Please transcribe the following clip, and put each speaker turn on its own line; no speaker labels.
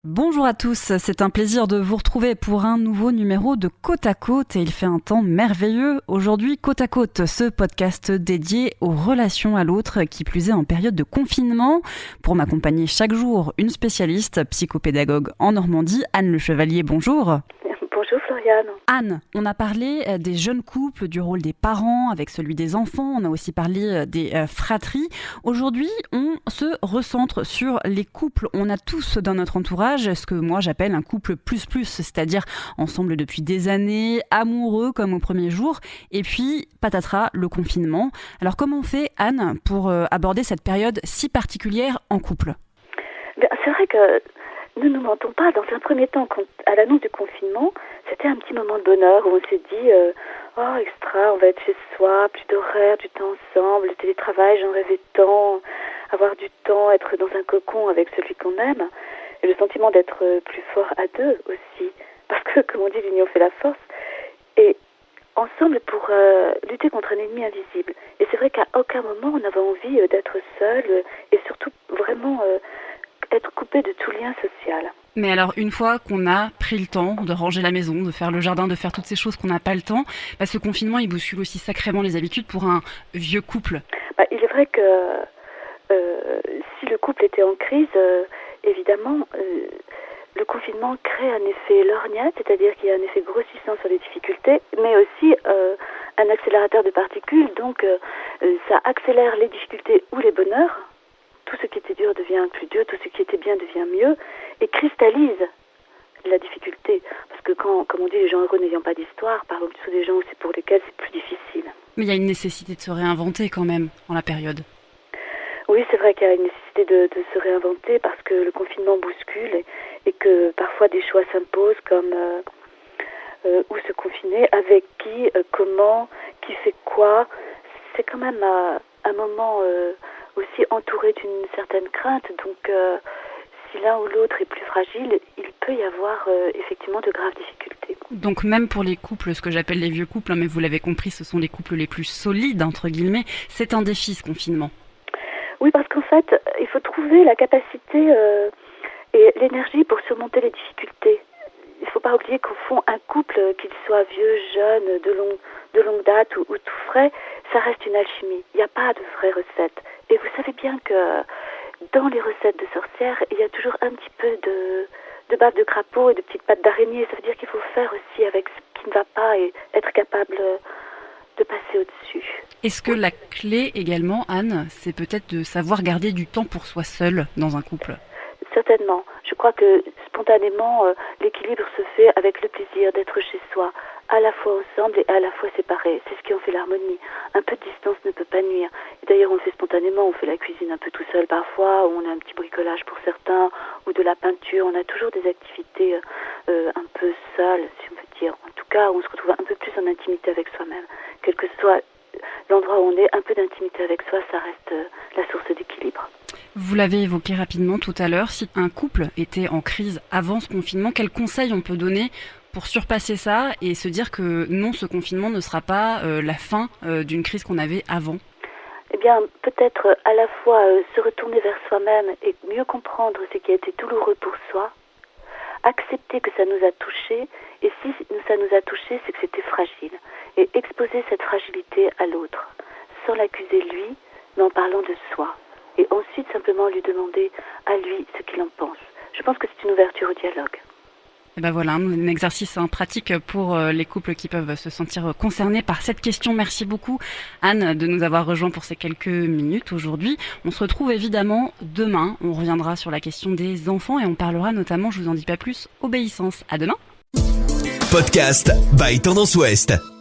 Bonjour à tous, c'est un plaisir de vous retrouver pour un nouveau numéro de Côte à Côte et il fait un temps merveilleux. Aujourd'hui, Côte à Côte, ce podcast dédié aux relations à l'autre, qui plus est en période de confinement. Pour m'accompagner chaque jour, une spécialiste, psychopédagogue en Normandie, Anne Le Chevalier, bonjour.
Bonjour Floriane.
Anne, on a parlé des jeunes couples, du rôle des parents avec celui des enfants, on a aussi parlé des fratries. Aujourd'hui, on se recentre sur les couples. On a tous dans notre entourage ce que moi j'appelle un couple plus, c'est-à-dire ensemble depuis des années, amoureux comme au premier jour, et puis patatras, le confinement. Alors comment on fait, Anne, pour aborder cette période si particulière en couple ?
C'est vrai que ne nous mentons pas, dans un premier temps, à l'annonce du confinement, c'était un petit moment de bonheur où on s'est dit oh extra, on va être chez soi, plus d'horaire, du temps ensemble, le télétravail, j'en rêvais tant, avoir du temps, être dans un cocon avec celui qu'on aime, et le sentiment d'être plus fort à deux aussi, parce que, comme on dit, l'union fait la force, et ensemble pour lutter contre un ennemi invisible. Et c'est vrai qu'à aucun moment on avait envie d'être seul, et surtout vraiment être coupé de tout lien social.
Mais alors, une fois qu'on a pris le temps de ranger la maison, de faire le jardin, de faire toutes ces choses qu'on n'a pas le temps, ce confinement, il bouscule aussi sacrément les habitudes pour un vieux couple.
Il est vrai que si le couple était en crise, évidemment, le confinement crée un effet lorgnette, c'est-à-dire qu'il y a un effet grossissant sur les difficultés, mais aussi un accélérateur de particules, donc ça accélère les difficultés ou les bonheurs. Tout ce qui était dur devient plus dur, tout ce qui était bien devient mieux, et cristallise la difficulté. Parce que comme on dit, les gens heureux n'ayant pas d'histoire, parlons plutôt des gens pour lesquels c'est plus difficile.
Mais il y a une nécessité de se réinventer quand même, en la période.
Oui, c'est vrai qu'il y a une nécessité de se réinventer parce que le confinement bouscule et que parfois des choix s'imposent comme où se confiner, avec qui, comment, qui fait quoi. C'est quand même un moment aussi entouré d'une certaine crainte, donc si l'un ou l'autre est plus fragile, il peut y avoir effectivement de graves difficultés.
Donc même pour les couples, ce que j'appelle les vieux couples, mais vous l'avez compris, ce sont les couples les plus solides, entre guillemets, c'est un défi ce confinement.
Oui, parce qu'en fait, il faut trouver la capacité et l'énergie pour surmonter les difficultés. Il ne faut pas oublier qu'au fond, un couple, qu'il soit vieux, jeune, de longue date ou tout frais, ça reste une alchimie. Il n'y a pas de vraie recette. Et vous savez bien que dans les recettes de sorcières, il y a toujours un petit peu de bave de crapaud et de petites pattes d'araignée. Ça veut dire qu'il faut faire aussi avec ce qui ne va pas et être capable de passer au-dessus.
Est-ce que la clé également, Anne, c'est peut-être de savoir garder du temps pour soi seul dans un couple ?
Certainement. Je crois que spontanément, l'équilibre se fait avec le plaisir d'être chez soi, à la fois ensemble et à la fois séparés. C'est ce qui en fait l'harmonie. Un peu de distance ne peut pas nuire. Et d'ailleurs, on le fait spontanément. On fait la cuisine un peu tout seul parfois, ou on a un petit bricolage pour certains, ou de la peinture. On a toujours des activités un peu seules, si on peut dire. En tout cas, on se retrouve un peu plus en intimité avec soi-même. Quel que soit l'endroit où on est, un peu d'intimité avec soi, ça reste la source d'équilibre.
Vous l'avez évoqué rapidement tout à l'heure, si un couple était en crise avant ce confinement, quels conseils on peut donner pour surpasser ça et se dire que non, ce confinement ne sera pas la fin d'une crise qu'on avait avant ?
Eh bien, peut-être à la fois se retourner vers soi-même et mieux comprendre ce qui a été douloureux pour soi, accepter que ça nous a touchés, et si ça nous a touchés, c'est que c'était fragile, et exposer cette fragilité à l'autre, sans l'accuser lui, mais en parlant de soi. Et ensuite, simplement lui demander à lui ce qu'il en pense. Je pense que c'est une ouverture au dialogue.
Et ben voilà, un exercice pratique pour les couples qui peuvent se sentir concernés par cette question. Merci beaucoup, Anne, de nous avoir rejoints pour ces quelques minutes aujourd'hui. On se retrouve évidemment demain. On reviendra sur la question des enfants et on parlera notamment, je vous en dis pas plus, obéissance. À demain.
Podcast by Tendance Ouest.